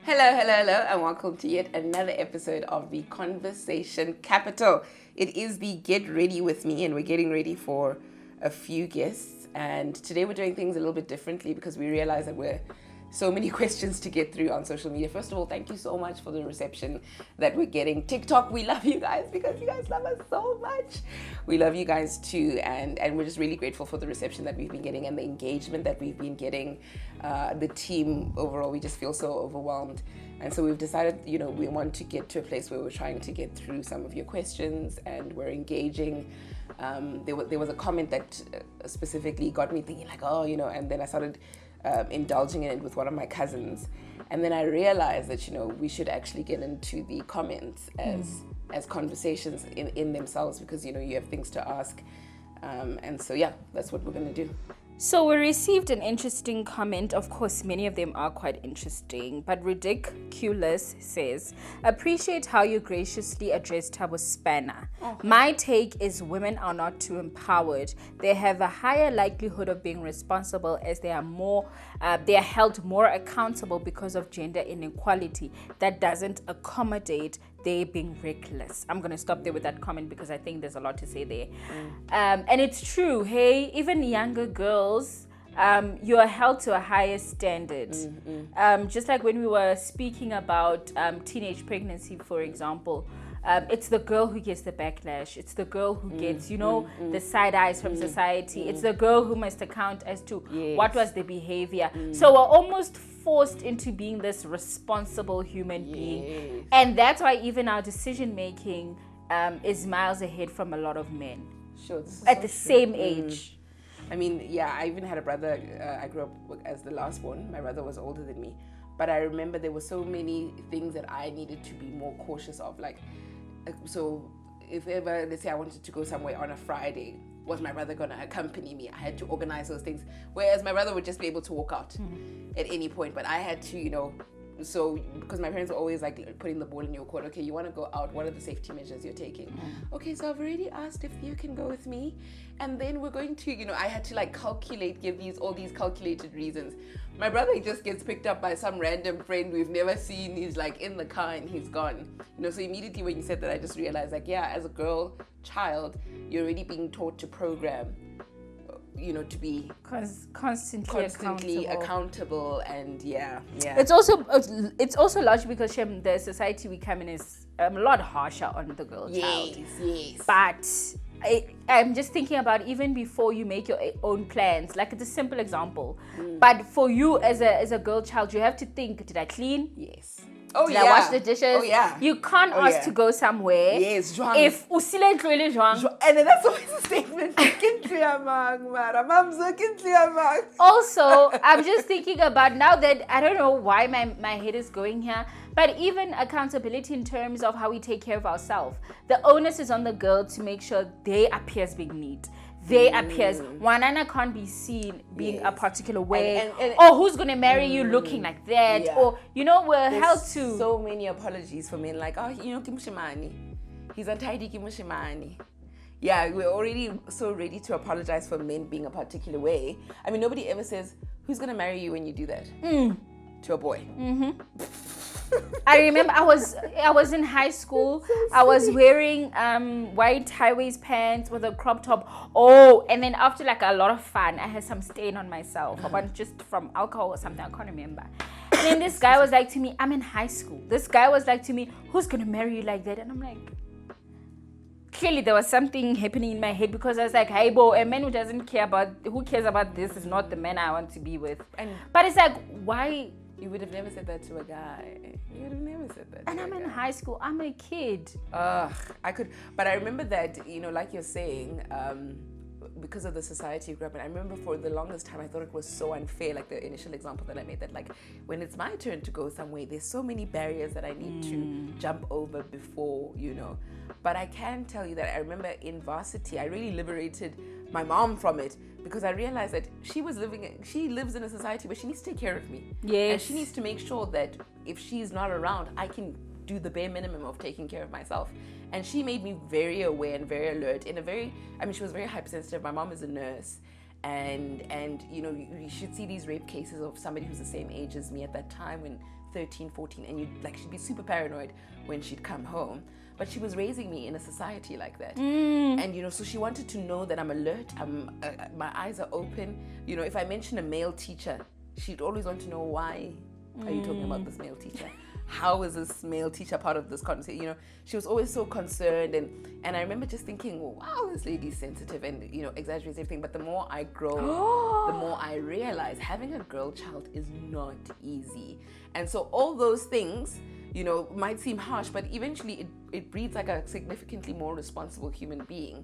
Hello, hello, hello, and welcome to yet another episode of the Conversation Capital. It is the Get Ready With Me, and we're getting ready for a few guests. And today we're doing things a little bit differently because we realize that we're so many questions to get through on social media. First of all, thank you so much for the reception that we're getting. TikTok, we love you guys because you guys love us so much. We love you guys too, and we're just really grateful for the reception that we've been getting and the engagement that we've been getting. The team overall, we just feel so overwhelmed. And so we've decided, we want to get to a place where we're trying to get through some of your questions and we're engaging. There was a comment that specifically got me thinking like, and then I started indulging in it with one of my cousins, and then I realized that we should actually get into the comments as conversations in themselves, because you have things to ask, and so that's what we're going to do. So we received an interesting comment. Of course, many of them are quite interesting, but Ridiculous says, appreciate how you graciously addressed Thabo Spanner. Okay. My take is women are not too empowered. They have a higher likelihood of being responsible as they are held more accountable because of gender inequality that doesn't accommodate they being reckless. I'm going to stop there with that comment because I think there's a lot to say there. And it's true. Hey, even younger girls, you are held to a higher standard. Just like when we were speaking about teenage pregnancy, for example, it's the girl who gets the backlash. It's the girl who gets, the side eyes from society. It's the girl who must account as to what was the behavior. So we're almost forced into being this responsible human being. And that's why even our decision making is miles ahead from a lot of men. Sure. At the same age. I mean, I even had a brother. I grew up as the last one. My brother was older than me. But I remember there were so many things that I needed to be more cautious of. Like, so if ever, let's say I wanted to go somewhere on a Friday, was my brother going to accompany me? I had to organize those things. Whereas my brother would just be able to walk out at any point. But I had to, so because my parents were always like putting the ball in your court. Okay, you want to go out, what are the safety measures you're taking? Okay, so I've already asked if you can go with me, and then we're going to, I had to like give all these calculated reasons. My brother just gets picked up by some random friend we've never seen. He's like in the car and he's gone. So immediately when you said that, I just realized like, as a child, you're already being taught to program, to be constantly accountable, and It's also largely because the society we come in is a lot harsher on the girl child. Yes. But I'm just thinking about even before you make your own plans. Like it's a simple example, but for you as a girl child, you have to think: did I clean? Yes. Did I wash the dishes? Oh yeah. You can't ask to go somewhere. Yes, Joang. If usile ntloele Joang. And then that's always a statement. Also, I'm just thinking about now that I don't know why my head is going here, but even accountability in terms of how we take care of ourselves. The onus is on the girl to make sure they appear as being neat. They appears. Wanana can't be seen being a particular way, or who's going to marry you looking like that, or we're held to so many apologies for men, like kimushimani, he's untidy, kimushimani. We're already so ready to apologize for men being a particular way. I mean, nobody ever says who's going to marry you when you do that to a boy. I remember I was in high school. I was wearing white high-waist pants with a crop top. And then after like a lot of fun, I had some stain on myself, just from alcohol or something. I can't remember. And then this guy was like to me, I'm in high school. This guy was like to me, who's gonna marry you like that? And I'm like, clearly there was something happening in my head, because I was like, hey, a man who cares about this is not the man I want to be with. But it's like, why? You would have never said that to a guy. You would have never said that. And I'm in high school. I'm a kid. I could. But I remember that, like you're saying, because of the society you grew up in, I remember for the longest time I thought it was so unfair, like the initial example that I made, that like when it's my turn to go somewhere, there's so many barriers that I need to jump over before, But I can tell you that I remember in varsity, I really liberated my mom from it, because I realized that she lives in a society where she needs to take care of me. Yes. And she needs to make sure that if she's not around, I can do the bare minimum of taking care of myself. And she made me very aware and very alert she was very hypersensitive. My mom is a nurse, and you should see these rape cases of somebody who's the same age as me at that time, when 13, 14, and she'd be super paranoid when she'd come home. But she was raising me in a society like that. And, so she wanted to know that I'm alert, my eyes are open. If I mention a male teacher, she'd always want to know, why are you talking about this male teacher? How is this male teacher part of this conversation? She was always so concerned. And I remember just thinking, well, wow, this lady's sensitive and, exaggerates everything. But the more I grow, the more I realize having a girl child is not easy. And so all those things, might seem harsh, but eventually it breeds like a significantly more responsible human being,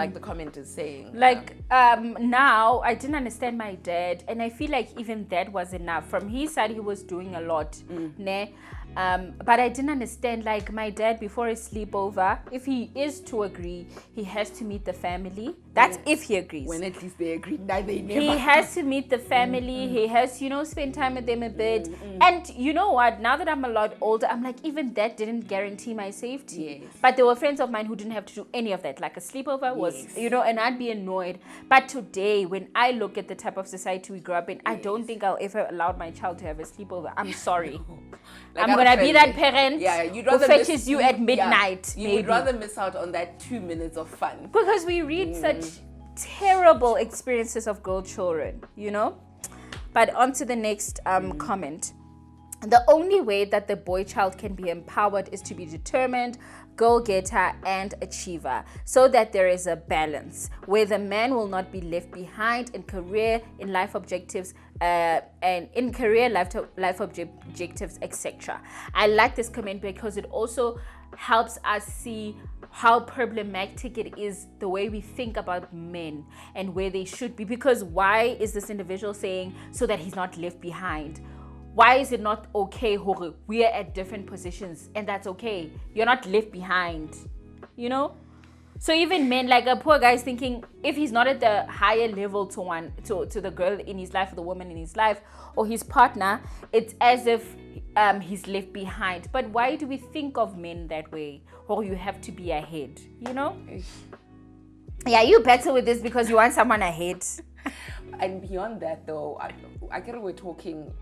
like the comment is saying. Now, I didn't understand my dad, and I feel like even that was enough. From his side, he was doing a lot, but I didn't understand, like, my dad, before a sleepover, if he is to agree, he has to meet the family. That's if he agrees. When at least they agree, they never. He has to meet the family. He has to, spend time with them a bit. And you know what? Now that I'm a lot older, I'm like, even that didn't guarantee my safety. Yes. But there were friends of mine who didn't have to do any of that. Like a sleepover was, and I'd be annoyed. But today, when I look at the type of society we grew up in, I don't think I'll ever allow my child to have a sleepover. I'm sorry. I'm going to be that parent who fetches you at midnight. You would rather miss out on that 2 minutes of fun. Because we read such terrible experiences of girl children, But on to the next comment. The only way that the boy child can be empowered is to be determined, goal-getter, and achiever, so that there is a balance where the man will not be left behind in career, in life objectives, life objectives, etc. I like this comment because it also helps us see how problematic it is, the way we think about men and where they should be. Because why is this individual saying so that he's not left behind? Why is it not okay, Hore? We are at different positions, and that's okay. You're not left behind, So even men, like a poor guy is thinking, if he's not at the higher level to the girl in his life, or the woman in his life, or his partner, it's as if he's left behind. But why do we think of men that way? Or you have to be ahead, Yeah, you better with this because you want someone ahead. And beyond that, though, I get we're talking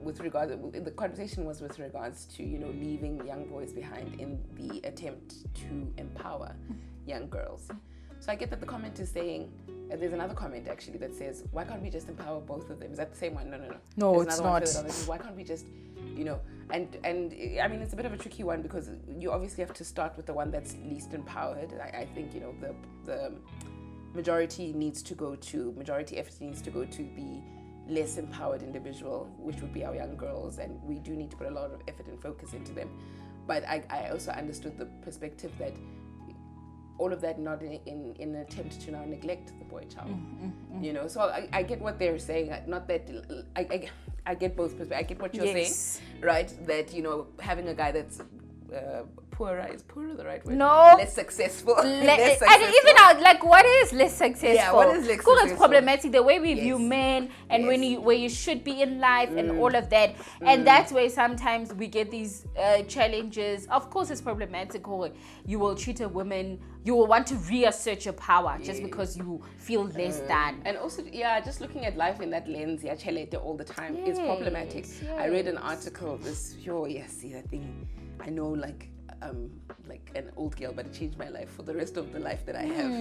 the conversation was with regards to, leaving young boys behind in the attempt to empower young girls. So I get that the comment is saying, there's another comment actually that says, why can't we just empower both of them? Is that the same one? No, it's not. Why can't we just, and I mean, it's a bit of a tricky one because you obviously have to start with the one that's least empowered. I think, the majority effort needs to go to the less empowered individual, which would be our young girls, and we do need to put a lot of effort and focus into them. But I also understood the perspective that all of that not in an attempt to now neglect the boy child. So I get what they're saying. Not that I get both perspectives. I get what you're saying, right? That having a guy that's poorer the right word? No. Less successful. Less successful. And even out, what is less successful? Yeah, what is less successful? It's problematic, the way we view men and where you should be in life and all of that. And that's where sometimes we get these challenges. Of course, it's problematic. You will treat a woman, you will want to reassert your power just because you feel less than. And also, just looking at life in that lens, chelete all the time is problematic. Yes. I read an article, see that thing. I know, like an old girl, but it changed my life for the rest of the life that I have.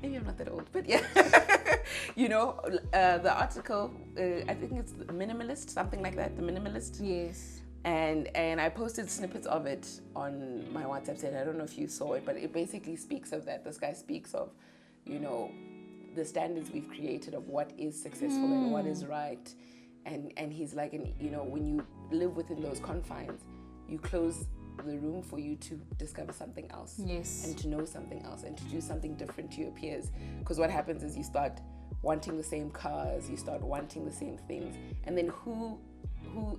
Maybe I'm not that old, but yeah. The article, I think it's the Minimalist, something like that, the Minimalist. Yes. And I posted snippets of it on my WhatsApp set. I don't know if you saw it, but it basically speaks of that. This guy speaks of, the standards we've created of what is successful and what is right. And he's like, when you live within those confines, you close the room for you to discover something else. Yes. And to know something else and to do something different to your peers. Because what happens is you start wanting the same cars, you start wanting the same things. And then who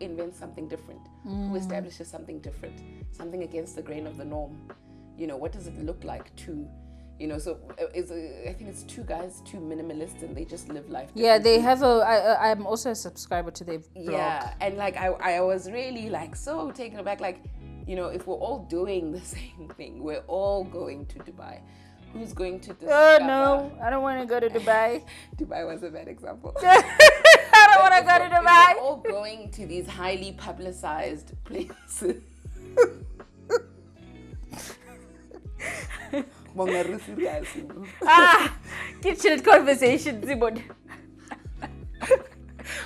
invents something different? Who establishes something different? Something against the grain of the norm? What does it look like to... so I think it's two guys, two minimalists, and they just live life differently. Yeah, they have I'm also a subscriber to their blog. Yeah, and I was really so taken aback, if we're all doing the same thing, we're all going to Dubai. Who's going to discover? Oh no, I don't want to go to Dubai. Dubai was a bad example. I don't want I got it If right. we're all going to these highly publicized places. Bonga, kitchen conversation, Simon.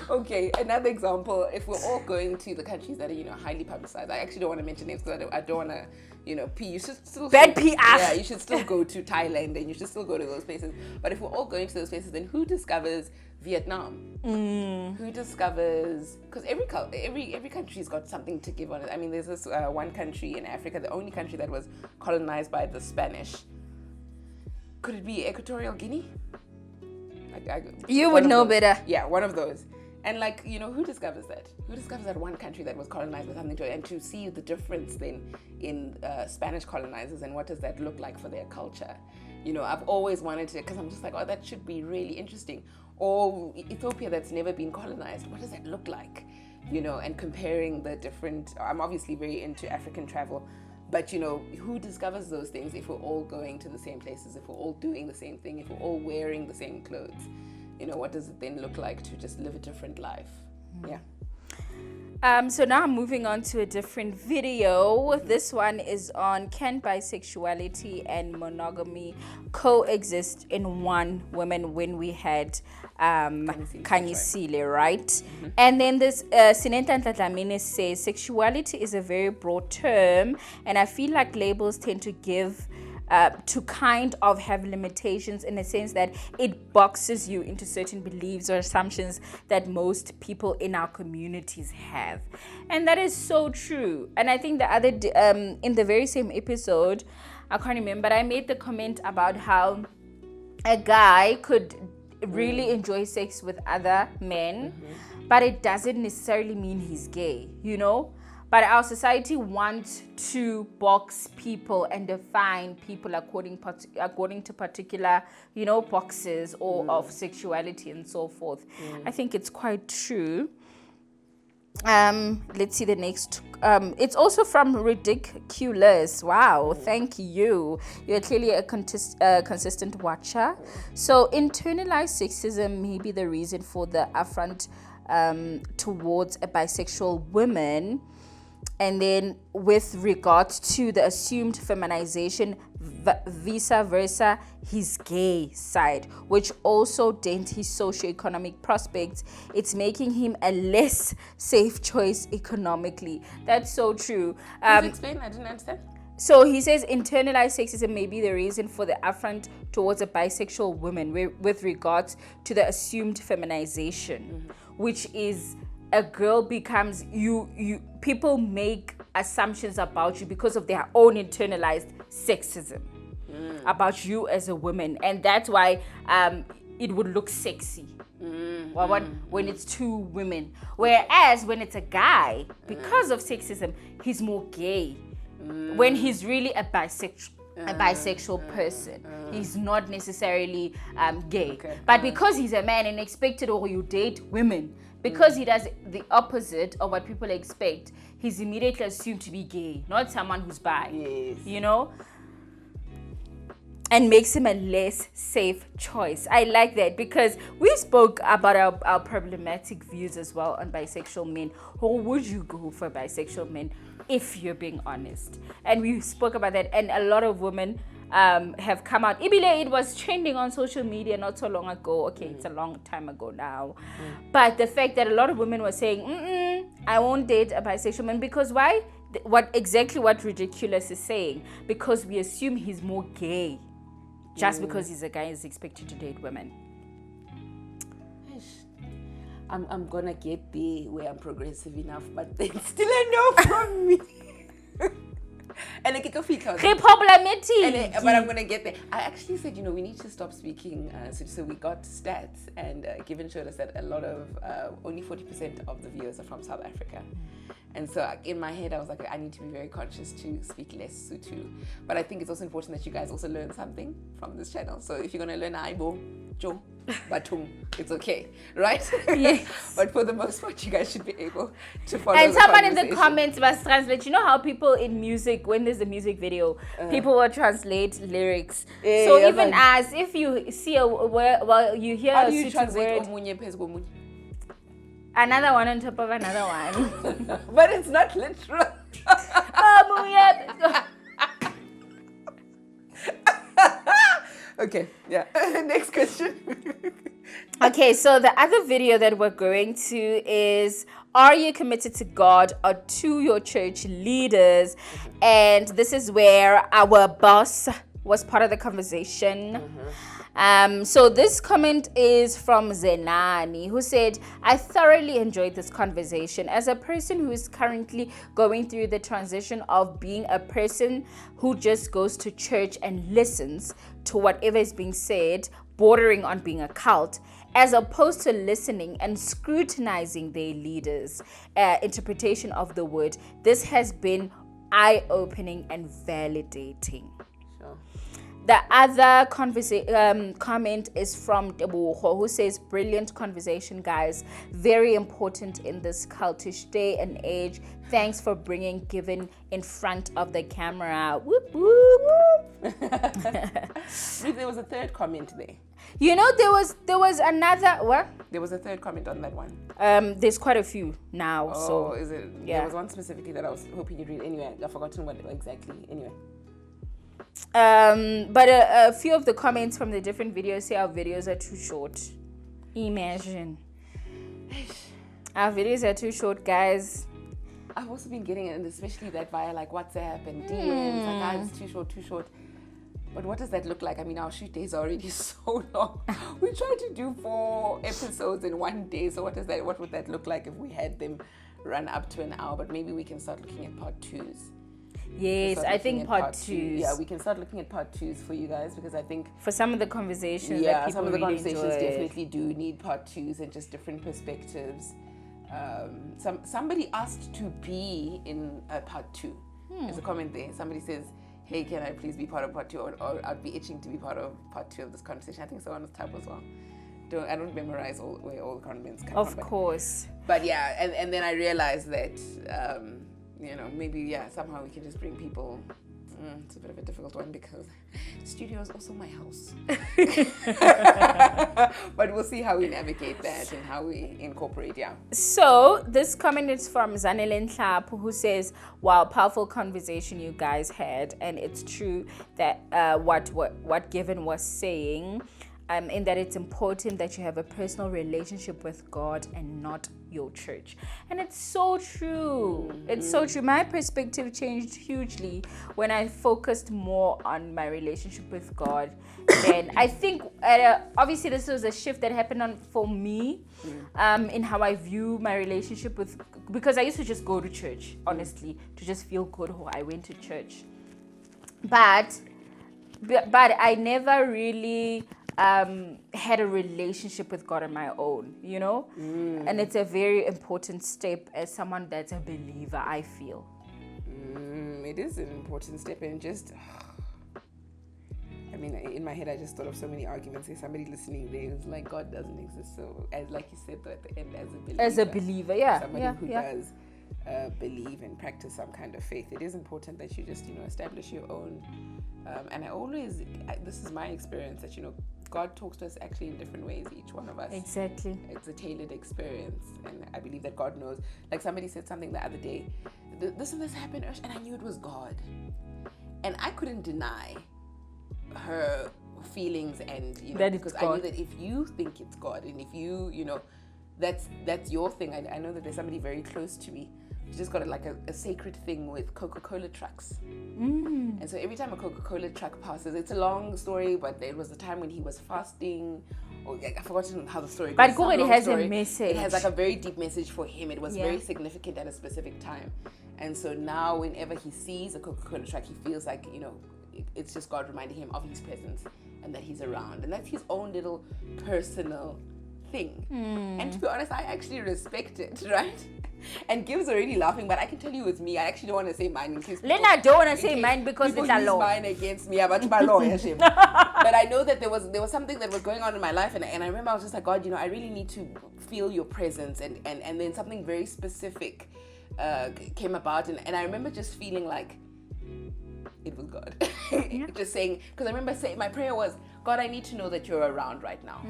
Okay, another example, if we're all going to the countries that are, highly publicized, I actually don't want to mention names because I don't want to, you should still... Bad PR. Yeah, you should still go to Thailand and you should still go to those places. But if we're all going to those places, then who discovers Vietnam? Who discovers... Because every country's got something to give on it. I mean, there's this one country in Africa, the only country that was colonized by the Spanish. Could it be Equatorial Guinea? You would know better. Yeah, one of those. And who discovers that? Who discovers that one country that was colonized with something to it? And to see the difference then in Spanish colonizers and what does that look like for their culture? I've always wanted to, because I'm just like, oh, that should be really interesting. Or Ethiopia that's never been colonized, what does that look like? And comparing the different, I'm obviously very into African travel, but who discovers those things if we're all going to the same places, if we're all doing the same thing, if we're all wearing the same clothes? What does it then look like to just live a different life? Yeah. So now I'm moving on to a different video. This one is on can bisexuality and monogamy coexist in one woman when we had Kanyisile, right? And then this Sinenta Ntlatlamini says sexuality is a very broad term, and I feel like labels tend to give to kind of have limitations in a sense that it boxes you into certain beliefs or assumptions that most people in our communities have. And that is so true. And I think the other in the very same episode, I can't remember, but I made the comment about how a guy could really enjoy sex with other men, but it doesn't necessarily mean he's gay, But our society wants to box people and define people according to particular, boxes or of sexuality and so forth. I think it's quite true. Let's see the next. It's also from Ridiculous. Wow, thank you. You're clearly a consistent watcher. So internalized sexism may be the reason for the affront towards a bisexual woman. And then with regards to the assumed feminization, vice versa, his gay side, which also dents his socioeconomic prospects, it's making him a less safe choice economically. That's so true. Please explain, I didn't understand. So he says internalized sexism may be the reason for the affront towards a bisexual woman with regards to the assumed feminization, which is a girl becomes people make assumptions about you because of their own internalized sexism about you as a woman, and that's why it would look sexy when it's two women, whereas when it's a guy, because of sexism, he's more gay when he's really a bisexual person. He's not necessarily gay, but because he's a man and expected, or you date women, because he does the opposite of what people expect, he's immediately assumed to be gay, not someone who's bi. Yes. And makes him a less safe choice. I like that, because we spoke about our problematic views as well on bisexual men. Or would you go for bisexual men if you're being honest? And we spoke about that, and a lot of women have come out. Ibile, it was trending on social media not so long ago. Okay, it's a long time ago now. But the fact that a lot of women were saying, I won't date a bisexual man, because why? What Ridiculous is saying, because we assume he's more gay. Just because he's a guy is expected to date women. I'm gonna get there where I'm progressive enough, but it's still a no from me. And but I'm gonna get there. I actually said, we need to stop speaking. So we got stats, and Given showed us that a lot of only 40% of the viewers are from South Africa. And so in my head, I was like, I need to be very conscious to speak less Sotho. But I think it's also important that you guys also learn something from this channel. So if you're going to learn Aibo, Jo, Batum, it's okay, right? Yes. But for the most part, you guys should be able to follow. And someone in the comments must translate. You know how people in music, when there's a music video, people will translate lyrics. So even as if you see a word, well, you hear how a do you translate word. Another one on top of another one. But it's not literal. Okay, yeah. Next question. Okay, so the other video that we're going to is, are you committed to God or to your church leaders? And this is where our boss was part of the conversation. So this comment is from Zenani, who said, I thoroughly enjoyed this conversation. As a person who is currently going through the transition of being a person who just goes to church and listens to whatever is being said, bordering on being a cult, as opposed to listening and scrutinizing their leaders' interpretation of the word, this has been eye-opening and validating. Sure. The other comment is from Botha, who says, brilliant conversation, guys. Very important in this cultish day and age. Thanks for bringing giving in front of the camera. Whoop, whoop, whoop. There was a third comment there. You know, there was another, what? There was a third comment on that one. There's quite a few now. Oh, so is it? Yeah. There was one specifically that I was hoping you'd read. Anyway, I've forgotten what exactly. Anyway. But a few of the comments from the different videos say our videos are too short. Imagine. Our videos are too short, guys. I've also been getting it, and especially that via like WhatsApp and DMs. Like, guys, too short. But what does that look like? I mean, our shoot days are already so long. We try to do 4 episodes in one day. So what would that look like if we had them run up to an hour? But maybe we can start looking at part 2s. Yes, I think part 2s. Yeah, we can start looking at part 2s for you guys, because I think for some of the conversations, yeah, that people some of the really conversations enjoy. definitely do need part 2s and just different perspectives. Somebody asked to be in a part 2. There's a comment there. Somebody says, hey, can I please be part of part 2? Or I'd be itching to be part of part 2 of this conversation. I think someone was type as well. I don't memorize where all the comments come from. Of course. But yeah, and then I realized that, maybe, somehow we can just bring people. It's a bit of a difficult one because the studio is also my house. But we'll see how we navigate that and how we incorporate, So this comment is from Zanelen Hlap, who says, wow, powerful conversation you guys had. And it's true that what Given was saying, in that it's important that you have a personal relationship with God and not your church. And it's so true. It's so true. My perspective changed hugely when I focused more on my relationship with God. And I think obviously this was a shift that happened for me in how I view my relationship with, because I used to just go to church, honestly, to just feel good. I went to church. But I never really had a relationship with God on my own, and it's a very important step as someone that's a believer, I feel. It is an important step, and just in my head I just thought of so many arguments. There's somebody listening there who's like, God doesn't exist. So as like you said though, at the end, as a believer, somebody who does believe and practice some kind of faith, it is important that you just establish your own, and this is my experience, that God talks to us actually in different ways, each one of us. Exactly. It's a tailored experience, and I believe that God knows. Like somebody said something the other day, this and this happened, and I knew it was God, and I couldn't deny her feelings, and because I knew that if you think it's God, and if you that's your thing. I know that there's somebody very close to me who's just got a sacred thing with Coca-Cola trucks. And so every time a Coca-Cola truck passes, it's a long story, but there was a time when he was fasting, or I've forgotten how the story goes. But it has a message. It has a very deep message for him. It was very significant at a specific time. And so now whenever he sees a Coca-Cola truck, he feels like, it's just God reminding him of his presence and that he's around. And that's his own little personal thing. And to be honest, I actually respect it, right? And Gibbs already laughing, but I can tell you with me, I actually don't want to say mine in case Lena don't want to say mine because it's a law. Mine against me, but I know that there was something that was going on in my life, and I remember I was just like, God, I really need to feel your presence, and then something very specific came about, and I remember just feeling like it was God. Just saying, because I remember saying, my prayer was, God, I need to know that you're around right now.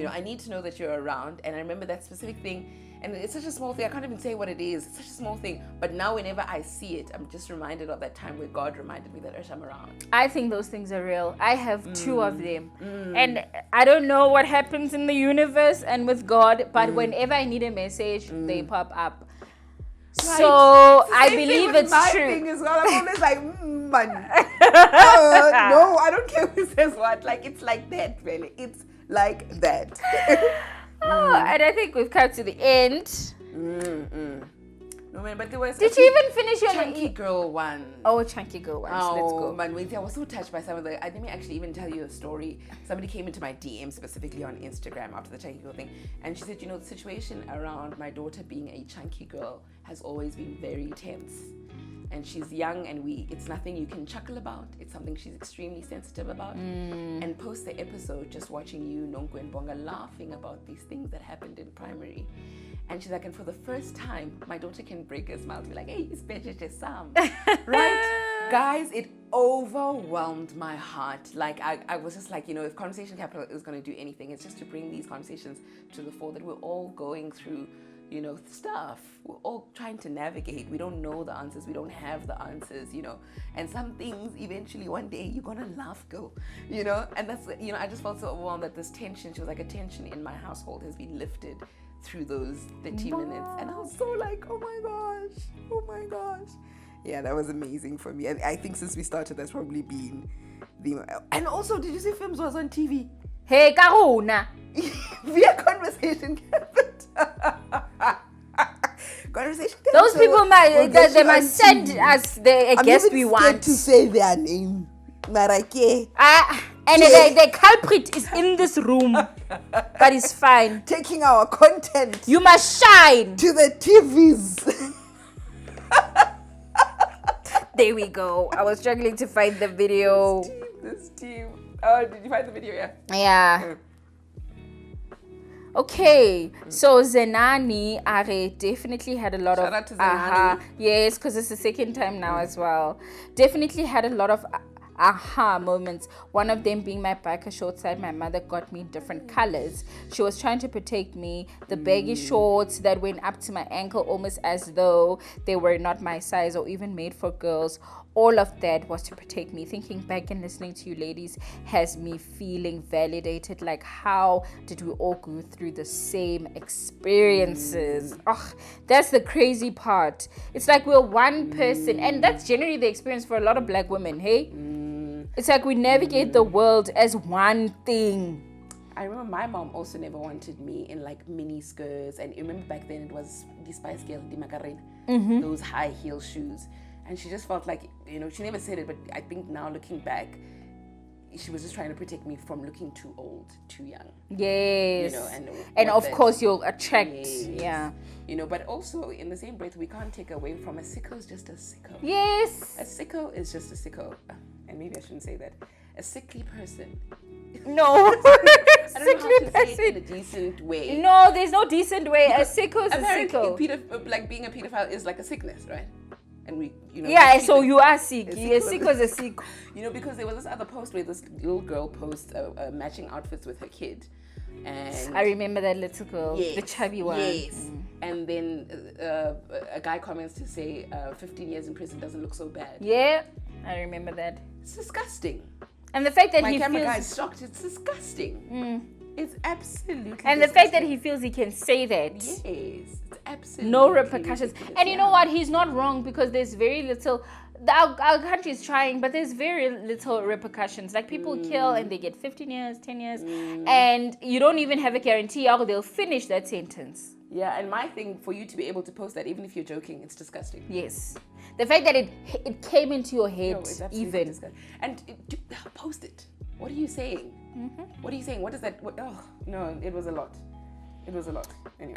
I need to know that you're around. And I remember that specific thing. And it's such a small thing. I can't even say what it is. It's such a small thing. But now whenever I see it, I'm just reminded of that time where God reminded me that I'm around. I think those things are real. I have 2 of them. And I don't know what happens in the universe and with God, but whenever I need a message, they pop up. Right. So I believe it's my true. Thing as well. I'm always like, man. No, I don't care who says what. Like, it's like that, really. It's like that. And I think we've come to the end. No, man, but there was. Did you even finish your Chunky Girl one? Oh, Chunky Girl one. Oh, Let's go. man, wait, I was so touched by some of the. Let me actually even tell you a story. Somebody came into my DM specifically on Instagram after the Chunky Girl thing, and she said, the situation around my daughter being a chunky girl has always been very tense. And she's young, and it's nothing you can chuckle about. It's something she's extremely sensitive about. And post the episode, just watching you, Nonku and Bonga, laughing about these things that happened in primary. And she's like, and for the first time, my daughter can break a smile to be like, hey, it's better to some. Right? Guys, it overwhelmed my heart. Like, I was just like, if Conversation Capital is going to do anything, it's just to bring these conversations to the fore that we're all going through stuff. We're all trying to navigate. We don't know the answers. We don't have the answers, And some things, eventually, one day, you're gonna laugh go, And that's, I just felt so overwhelmed that this tension, she was like, a tension in my household has been lifted through those 30 minutes. And I was so like, oh my gosh. Yeah, that was amazing for me. And I think since we started, that's probably been and also, did you see Films was on TV? Hey, Karuna. Via Conversation Capital. Conversation Capital. Those people they must send us the guest we want. I'm even scared to say their name. Marake. And the culprit is in this room. But it's fine. Taking our content. You must shine. To the TVs. There we go. I was struggling to find the video. This team. Oh, did you find the video? Yeah. Okay, so Zenani Are definitely had a lot Shout of out to Zenani. Yes, because it's the second time now as well. Definitely had a lot of aha moments. One of them being my biker shorts that my mother got me in different colors. She was trying to protect me. The baggy shorts that went up to my ankle almost as though they were not my size or even made for girls. All of that was to protect me. Thinking back and listening to you ladies has me feeling validated. Like, how did we all go through the same experiences? Oh, that's the crazy part. It's like we're one person, and that's generally the experience for a lot of black women, hey? It's like we navigate the world as one thing. I remember my mom also never wanted me in like mini skirts, and you remember back then it was the Spice Girl, the Macarena, those high heel shoes. And she just felt like, she never said it, but I think now looking back, she was just trying to protect me from looking too old, too young. Yes. And of course you'll attract. Yes. Yeah. But also in the same breath, we can't take away from a sicko is just a sicko. Yes. A sicko is just a sicko. And maybe I shouldn't say that. A sickly person. No. I don't know how to person. say it in a decent way. No, there's no decent way. Because a sicko is a apparently, sicko. like being a pedophile is like a sickness, right? And we, yeah, so you are sick. A sicko is a sick. Because there was this other post where this little girl posts matching outfits with her kid. And I remember that little girl, yes, the chubby one. Yes. And then a guy comments to say 15 years in prison doesn't look so bad. Yeah, I remember that. It's disgusting. And the fact that my he camera feels... guy is shocked. It's disgusting. It's absolutely And the fact that he feels he can say that. Yes, it's absolutely no repercussions. ridiculous. And you know what? He's not wrong, because there's very little... Our country is trying, but there's very little repercussions. Like, people kill and they get 15 years, 10 years. And you don't even have a guarantee how they'll finish that sentence. Yeah, and my thing, for you to be able to post that, even if you're joking, it's disgusting. Yes. The fact that it came into your head, it's absolutely disgusting. And post it. What are you saying? What are you saying? What is that? No, it was a lot. It was a lot. Anyway.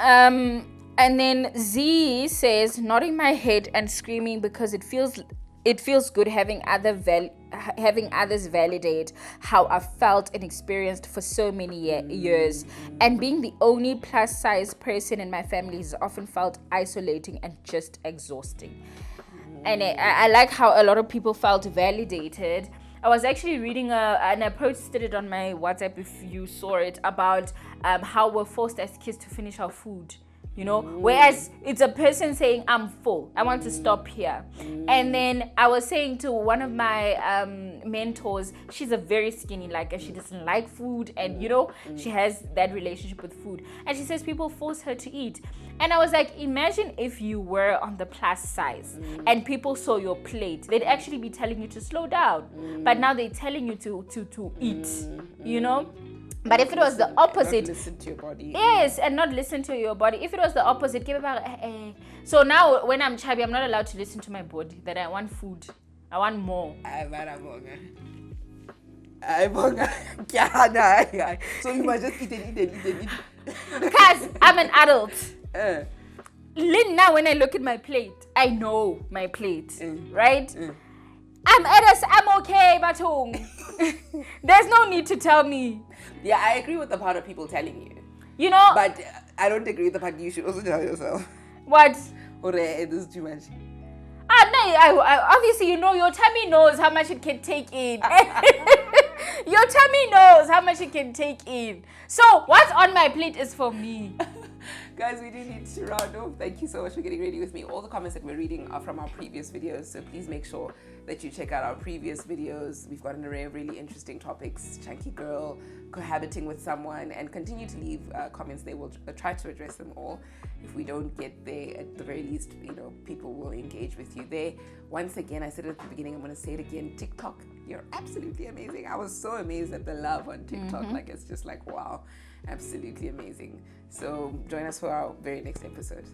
And then Z says, nodding my head and screaming because it feels good having others validate how I felt and experienced for so many years. And being the only plus size person in my family has often felt isolating and just exhausting. And I like how a lot of people felt validated. I was actually reading and I posted it on my WhatsApp if you saw it, about how we're forced as kids to finish our food You know, whereas it's a person saying, I'm full, I want to stop here. And then I was saying to one of my mentors, she's a very skinny, like she doesn't like food, and you know, she has that relationship with food. And she says people force her to eat. And I was like, imagine if you were on the plus size and people saw your plate, they'd actually be telling you to slow down. But now they're telling you to eat, you know? But if it was the opposite, not listen to your body. Yes, and not listen to your body. If it was the opposite, so now when I'm chubby, I'm not allowed to listen to my body that I want food, I want more. Bonga. So you must just eat. Because I'm an adult. Now when I look at my plate, I know my plate, right? I'm okay, Batung. There's no need to tell me. Yeah, I agree with the part of people telling you. You know? But I don't agree with the part you should also tell yourself. What? This is too much. No, obviously, you know, your tummy knows how much it can take in. Your tummy knows how much it can take in. So what's on my plate is for me. Guys, we do need to round off. Thank you so much for getting ready with me. All the comments that we're reading are from our previous videos, so please make sure that you check out our previous videos. We've got an array of really interesting topics: chunky girl, cohabiting with someone, and continue to leave comments. They will try to address them all. If we don't get there, at the very least, you know, people will engage with you there. Once again, I said it at the beginning, I'm going to say it again: TikTok, you're absolutely amazing. I was so amazed at the love on TikTok. Like, it's just like, wow, absolutely amazing. So join us for our very next episode.